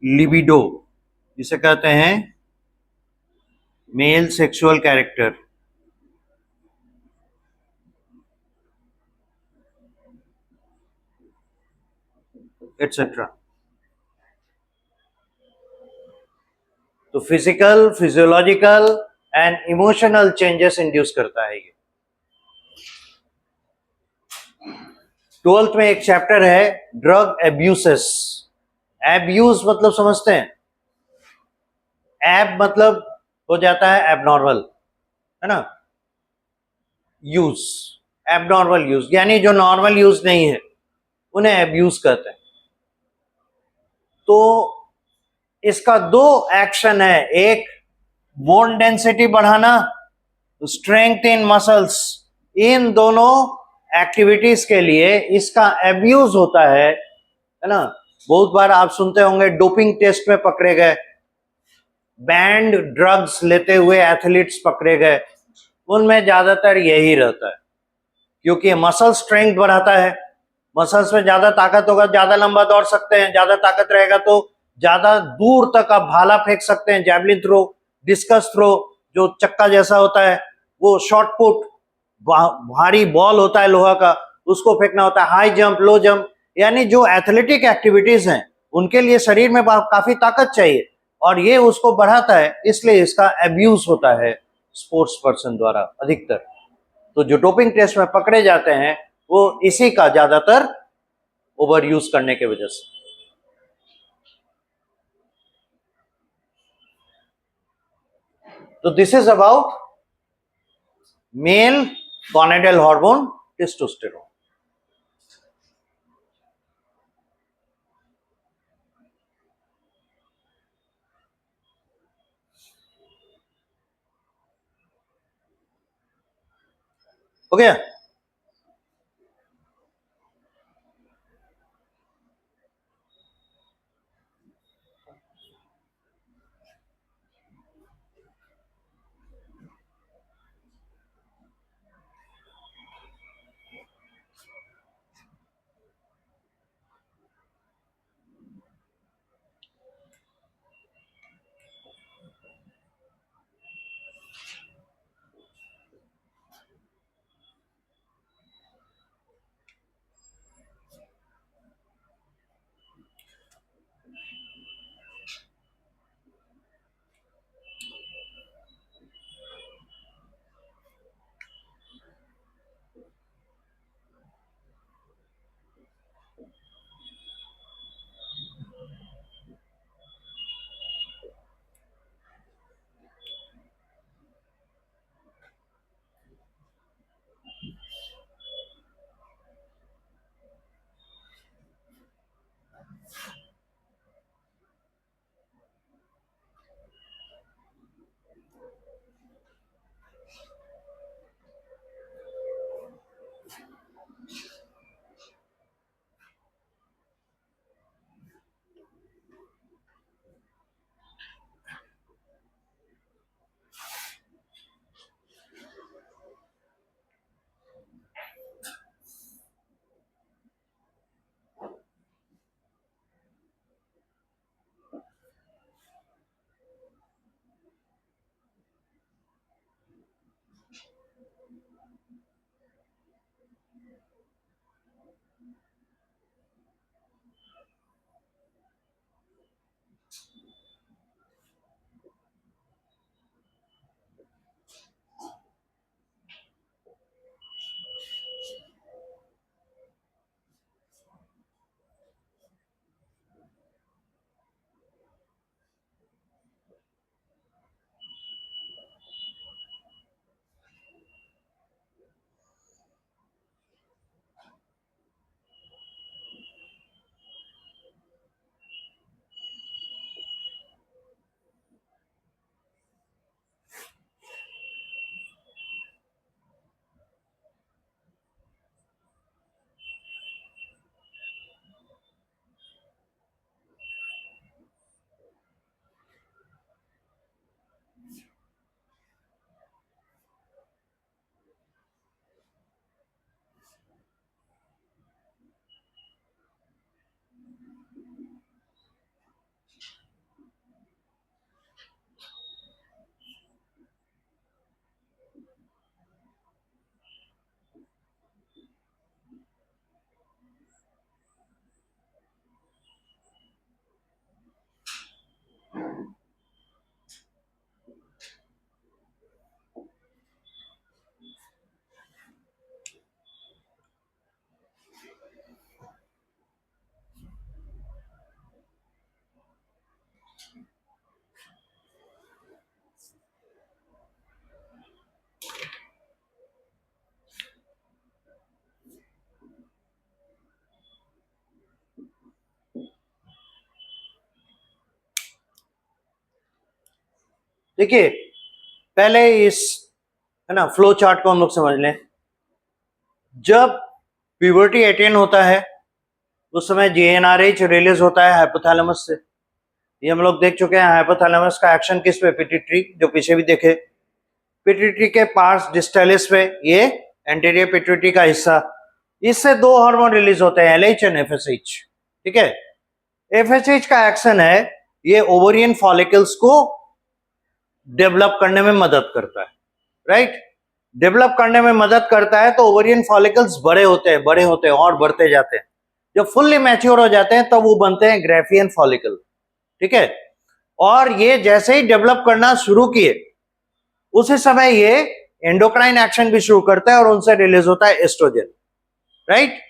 libido, जिसे कहते हैं male sexual character, etcetera. तो physical, physiological and emotional changes induce करता है ये. 12th में एक chapter है ड्रग एब्यूसेस. एब्यूज मतलब समझते हैं, एब मतलब हो जाता है एबनॉर्मल, है ना. यूज, एबनॉर्मल यूज यानी जो नॉर्मल यूज नहीं है उन्हें एब्यूज कहते हैं. तो इसका दो एक्शन है, एक बोन डेंसिटी बढ़ाना, स्ट्रेंथ इन मसल्स. इन दोनों एक्टिविटीज के लिए इसका एब्यूज होता है ना. बहुत बार आप सुनते होंगे डोपिंग टेस्ट में पकड़े गए, बैंड ड्रग्स लेते हुए एथलीट्स पकड़े गए, उनमें ज्यादातर यही रहता है, क्योंकि मसल स्ट्रेंथ बढ़ाता है. मसल्स में ज्यादा ताकत होगा, ज्यादा लंबा दौड़ सकते हैं, ज्यादा ताकत रहेगा तो ज्यादा दूर तक आप भाला फेंक सकते हैं, जैवलिन थ्रो, डिस्कस थ्रो जो चक्का जैसा होता है, वो शॉर्ट पुट भारी बॉल होता है लोहा का, उसको फेंकना होता है, हाई जंप, लो जंप, यानी जो एथलेटिक एक्टिविटीज हैं उनके लिए शरीर में काफी ताकत चाहिए और ये उसको बढ़ाता है, इसलिए इसका एब्यूज होता है स्पोर्ट्स पर्सन द्वारा अधिकतर. तो जो डोपिंग टेस्ट में पकड़े जाते हैं वो इसी का ज्यादातर ओवर यूज करने की वजह से. तो this is about male gonadal hormone testosterone. हो गया. देखिए पहले इस है ना फ्लो चार्ट को हम लोग समझ लें। जब प्यूबर्टी अटेन होता है उस समय जीएनआरएच रिलीज होता है हाइपोथैलेमस से। ये हम लोग देख चुके हैं हाइपोथैलेमस का एक्शन किस पे, पिट्यूटरी, जो पीछे भी देखे। पिट्यूटरी के पार्स डिस्टैलिस पे, ये एंटीरियर पिट्यूटरी का हिस्सा। इससे दो हार्मोन रिलीज होते हैं, एलएच एंड एफएसएच। ठीक है, एफएसएच का एक्शन है ये ओवरियन फॉलिकल्स को डेवलप करने में मदद करता है, राइट। डेवलप करने में मदद करता है तो ओवरियन फॉलिकल्स बड़े होते हैं और बढ़ते जाते हैं। जब फुल्ली मैच्योर हो जाते हैं तब वो बनते हैं ग्राफियन फॉलिकल। ठीक है, और ये जैसे ही डेवलप करना शुरू किए उसी समय ये एंडोक्राइन एक्शन भी शुरू करता है और उनसे रिलीज होता है एस्ट्रोजन, राइट।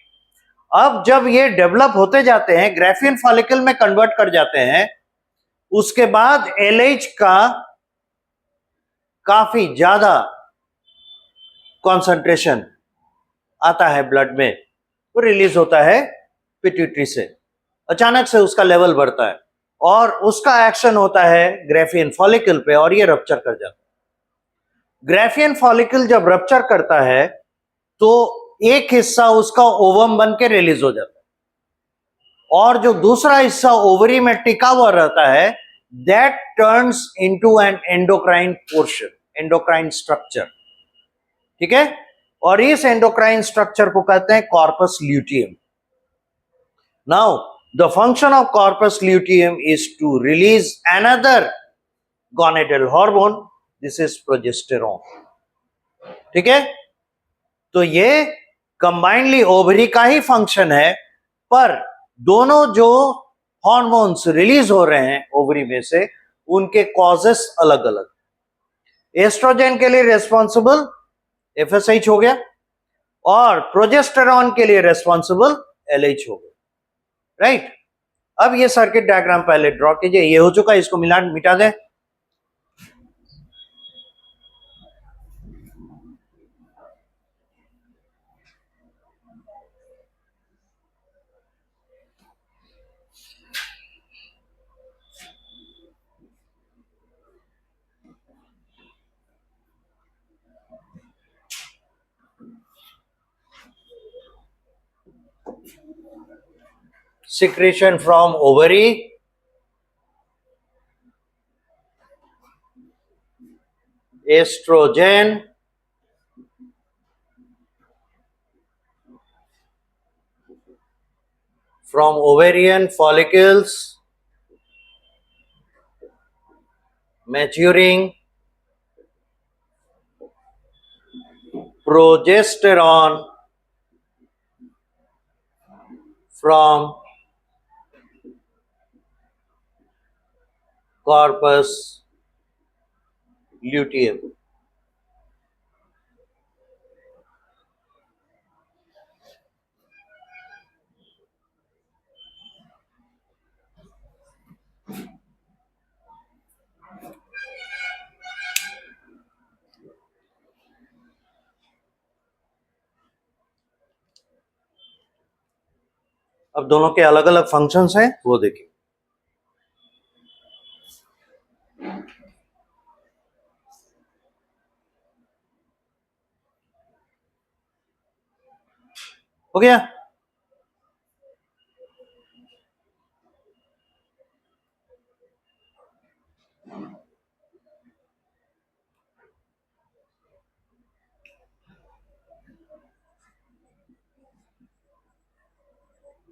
अब जब ये डेवलप होते जाते हैं, ग्राफियन फॉलिकल में कन्वर्ट कर जाते हैं, उसके बाद एलएच का काफी ज्यादा कॉन्सेंट्रेशन आता है ब्लड में, वो रिलीज होता है पिट्यूटरी से। अचानक से उसका लेवल बढ़ता है और उसका एक्शन होता है ग्राफियन फॉलिकल पे और ये रप्चर कर जाता है। ग्राफियन फॉलिकल जब रप्चर करता है तो एक हिस्सा उसका ओवम बन के रिलीज हो जाता है और जो दूसरा हिस्सा ओवरी में टिका हुआ रहता है that turns into an endocrine portion, endocrine structure. ठीक है, और इस एंडोक्राइन स्ट्रक्चर को कहते हैं corpus luteum. Now the function of corpus luteum is to release another gonadal hormone, this is progesterone. ठीक है, तो ये कंबाइंडली ओवरी का ही फंक्शन है, पर दोनों जो हार्मोन्स रिलीज हो रहे हैं ओवरी में से उनके कॉजेस अलग अलग। एस्ट्रोजन के लिए रेस्पॉन्सिबल एफएसएच हो गया और प्रोजेस्टेरॉन के लिए रेस्पॉन्सिबल एलएच हो गया, राइट। अब ये सर्किट डायग्राम पहले ड्रॉ कीजिए, ये हो चुका, इसको मिटा दें। Secretion from ovary, estrogen, from ovarian follicles, maturing, progesterone from corpus luteum. अब दोनों के अलग अलग फंक्शंस हैं, वो देखिए। हो गया,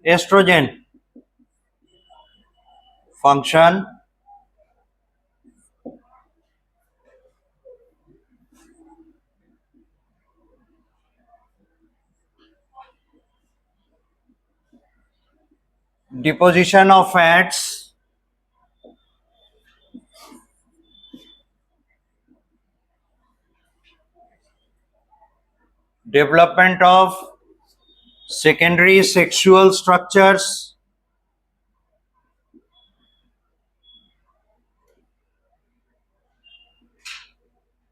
estrogen function, deposition of fats, development of secondary sexual structures,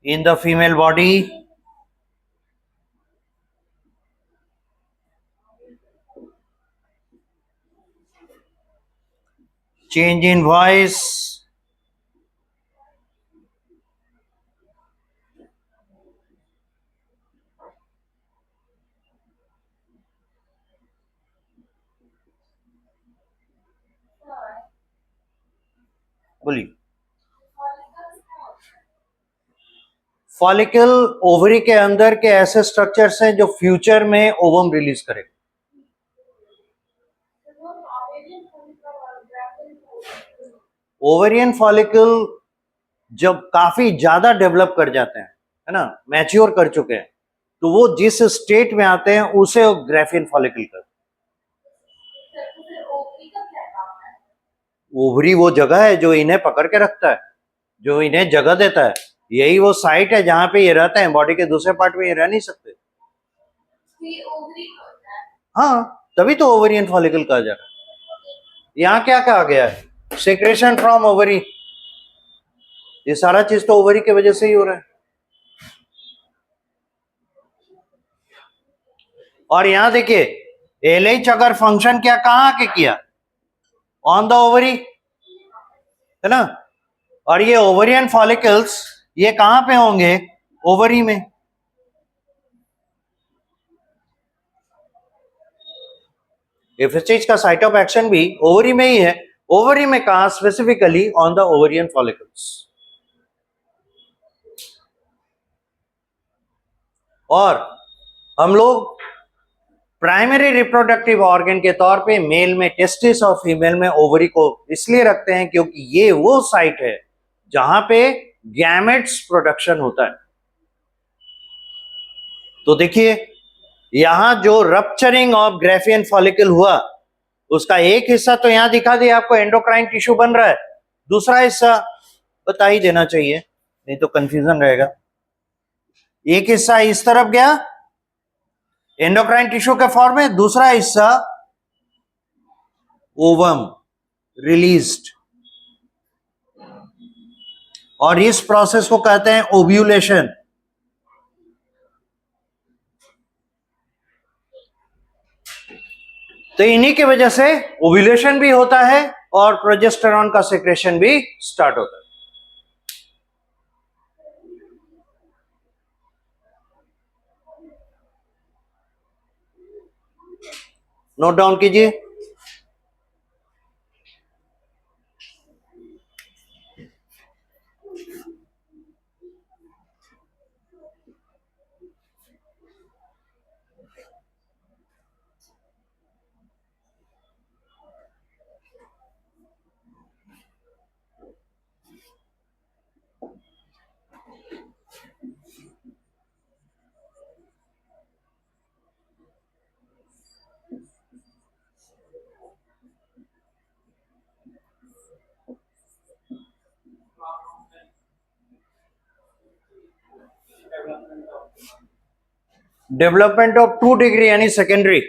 in the female body, change in voice, बोलिए। फॉलिकल ओवरी के अंदर के ऐसे स्ट्रक्चर्स हैं जो फ्यूचर में ओवम रिलीज करेगा। ओवेरियन फॉलिकल जब काफी ज्यादा डेवलप कर जाते हैं, है ना, मैच्योर कर चुके हैं, तो वो जिस स्टेट में आते हैं उसे ग्राफियन फॉलिकल कहते हैं। ओवरी वो जगह है जो इन्हें पकड़ के रखता है, जो इन्हें जगह देता है। यही वो साइट है जहां पे ये रहते हैं, बॉडी के दूसरे पार्ट में ये रह नहीं सकते। हाँ, तभी तो ओवेरियन फॉलिकल कहा जा रहा है। यहाँ क्या कहा गया है? Secretion from ovary. ये सारा चीज तो ओवरी की वजह से ही हो रहा है। और यहां देखिए, एलएच अगर फंक्शन क्या कहां आके किया? ऑन द ओवरी, है ना। और ये ओवरियन फॉलिकल्स ये कहां पे होंगे? ओवरी में। एफएसएच का साइट ऑफ एक्शन भी ओवरी में ही है। ओवरी में कहा? Specifically on the ovarian follicles. और हम लोग प्राइमरी रिप्रोडक्टिव ऑर्गन के तौर पे मेल में टेस्टिस और फीमेल में ओवरी को इसलिए रखते हैं क्योंकि ये वो साइट है जहां पे गैमेट्स प्रोडक्शन होता है। तो देखिए, यहां जो रप्चरिंग ऑफ ग्राफियन फॉलिकल हुआ उसका एक हिस्सा तो यहां दिखा दिया आपको, एंडोक्राइन टिश्यू बन रहा है। दूसरा हिस्सा बता ही देना चाहिए, नहीं तो कंफ्यूजन रहेगा। एक हिस्सा इस तरफ गया एंडोक्राइन टिश्यू के फॉर्म में, दूसरा हिस्सा ओवम रिलीज्ड। और इस प्रोसेस को कहते हैं ओव्यूलेशन। तो इन्हीं की वजह से ओव्यूलेशन भी होता है और प्रोजेस्टेरॉन का सेक्रेशन भी स्टार्ट होता है। नोट डाउन कीजिए। डेवलपमेंट ऑफ 2 डिग्री यानी सेकेंडरी।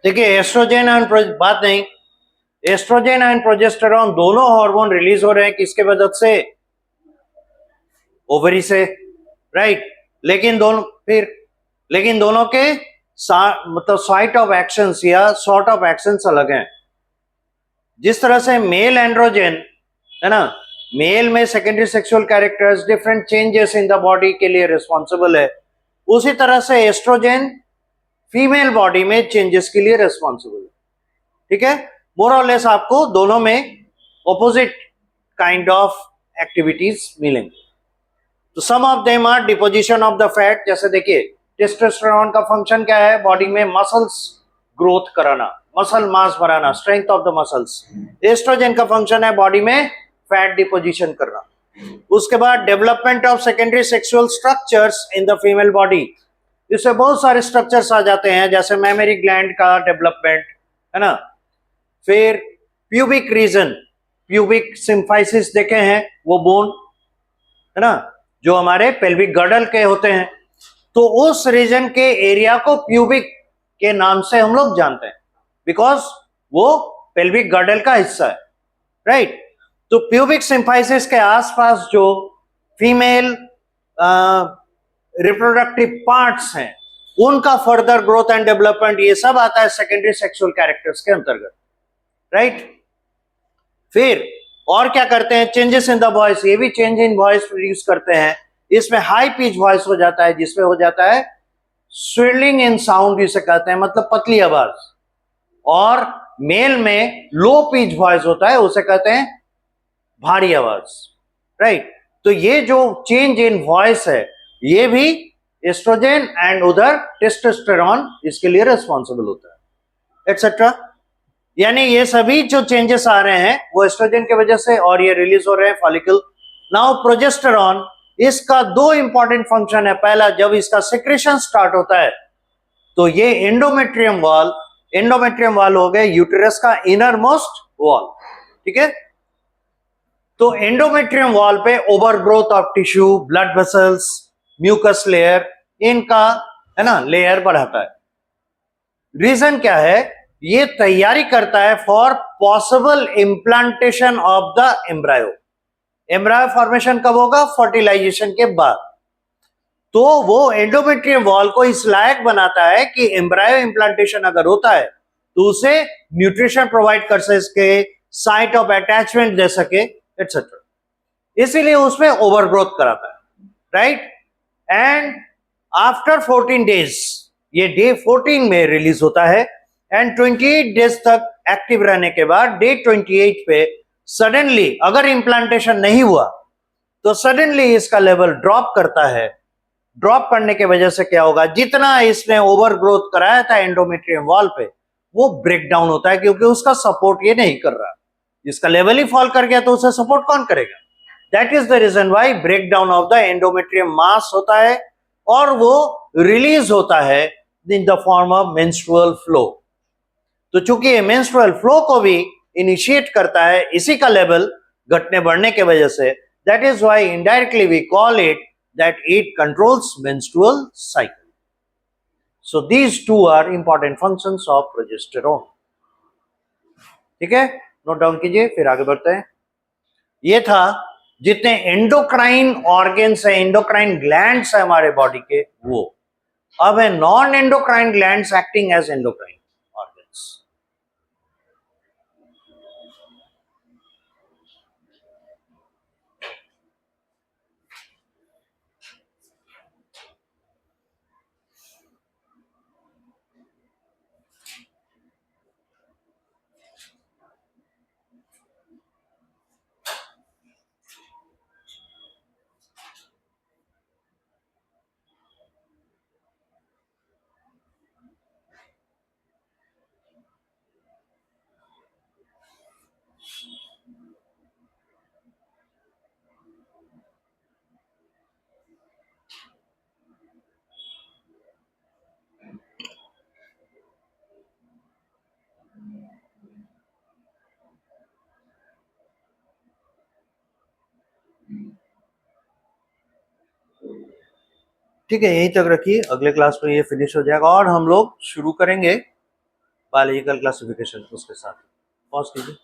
देखिए, एस्ट्रोजेन एंड बात नहीं, एस्ट्रोजेन एंड प्रोजेस्टेरॉन दोनों हार्मोन रिलीज हो रहे हैं किसके मदद से? ओवरी से, राइट। लेकिन दोनों के मतलब साइट ऑफ एक्शंस या सॉर्ट ऑफ एक्शंस अलग हैं। जिस तरह से मेल एंड्रोजन, है ना, मेल में secondary sexual characters different changes in the body के लिए रिस्पॉन्सिबल है, उसी तरह से एस्ट्रोजन फीमेल बॉडी में चेंजेस के लिए रिस्पॉन्सिबल है। ठीक है। मोर और लेस आपको दोनों में ऑपोजिट काइंड ऑफ एक्टिविटीज मिलेंगे। तो some of them are deposition of the fat. जैसे देखिए टेस्टोस्टेरोन का फंक्शन क्या है, बॉडी में मसल्स ग्रोथ कराना, मसल मास बढ़ाना, strength of the muscles. Estrogen का फंक्शन है बॉडी में फैट डिपोजिशन करना। उसके बाद development of secondary sexual structures in the female body, इससे बहुत सारे स्ट्रक्चर्स आ जाते हैं, जैसे मेमोरी ग्लैंड का डेवलपमेंट है ना। फिर प्यूबिक रीजन, प्यूबिक सिम्फाइसिस देखे हैं, वो बोन है ना जो हमारे पेल्विक गर्डल के होते हैं, तो उस रीजन के एरिया को प्यूबिक के नाम से हम लोग जानते हैं, बिकॉज वो पेल्विक गर्डल का हिस्सा है, राइट। तो प्यूबिक सिम्फाइसिस के आसपास जो फीमेल रिप्रोडक्टिव पार्ट्स हैं, उनका फर्दर ग्रोथ एंड डेवलपमेंट, ये सब आता है सेकेंडरी सेक्सुअल कैरेक्टर्स के अंतर्गत, राइट। फिर और क्या करते हैं, चेंजेस इन द वॉइस, ये भी चेंज इन वॉइस प्रोड्यूस करते हैं। इसमें हाई पिच वॉइस हो जाता है, जिसमें हो जाता है स्विलिंग इन साउंड, जिसे कहते हैं, मतलब पतली आवाज। और मेल में लो पिच वॉइस होता है, उसे कहते हैं भारी आवाज, राइट। तो ये जो चेंज इन वॉइस है, ये भी एस्ट्रोजन एंड उधर टेस्टोस्टेरोन इसके लिए रिस्पॉन्सिबल होता है, एटसेट्रा। यानी ये सभी जो चेंजेस आ रहे हैं वो एस्ट्रोजन की वजह से, और ये रिलीज हो रहे हैं फॉलिकल। नाउ प्रोजेस्टेरॉन, इसका दो इंपॉर्टेंट फंक्शन है। पहला, जब इसका सिक्रेशन स्टार्ट होता है तो ये एंडोमेट्रियम वॉल हो गए यूटेरस का इनर मोस्ट वॉल, ठीक है। तो एंडोमेट्रियम वॉल पे overgrowth of tissue, blood vessels, mucus layer, इनका है ना लेयर बढ़ाता है। रीजन क्या है, ये तैयारी करता है for possible implantation of the embryo. Embryo formation कब होगा, फर्टिलाइजेशन के बाद। तो वो एंडोमेट्रियम वॉल को इस लायक बनाता है कि एम्ब्रायो इम्प्लांटेशन अगर होता है तो उसे न्यूट्रिशन प्रोवाइड कर सके, साइट ऑफ अटैचमेंट दे सके, एटसेट्रा। इसीलिए उसमें ओवरग्रोथ कराता है, राइट। एंड आफ्टर 14 डेज, ये डे 14 में रिलीज होता है, एंड 28 डेज तक एक्टिव रहने के बाद डे 28 पे सडनली, अगर इम्प्लांटेशन नहीं हुआ तो सडनली इसका लेवल ड्रॉप करता है। ड्रॉप करने की वजह से क्या होगा, जितना इसने ओवर ग्रोथ कराया था एंडोमेट्रियम वॉल पे, वो ब्रेक डाउन होता है, क्योंकि उसका सपोर्ट ये नहीं कर रहा। इसका लेवल ही फॉल कर गया तो उसे सपोर्ट कौन करेगा। That is the reason why break down of the endometrium mass होता है, और वो रिलीज होता है in the form of menstrual flow. तो चूंकि ये मेंस्ट्रुअल फ्लो को भी इनिशिएट करता है, इसी का लेवल घटने बढ़ने की वजह से, that is why indirectly we call it that it controls menstrual cycle. So these two are important functions of progesterone, ठीक है, नोट डाउन कीजिए, फिर आगे बढ़ते हैं। ये था जितने एंडोक्राइन ऑर्गेन्स है, एंडोक्राइन ग्लैंड्स है हमारे बॉडी के, वो। अब है non endocrine glands acting as endocrine organs. ठीक है, यहीं तक रखिए, अगले क्लास में ये फिनिश हो जाएगा और हम लोग शुरू करेंगे बायोलॉजिकल क्लासिफिकेशन उसके साथ। पॉज कीजिए।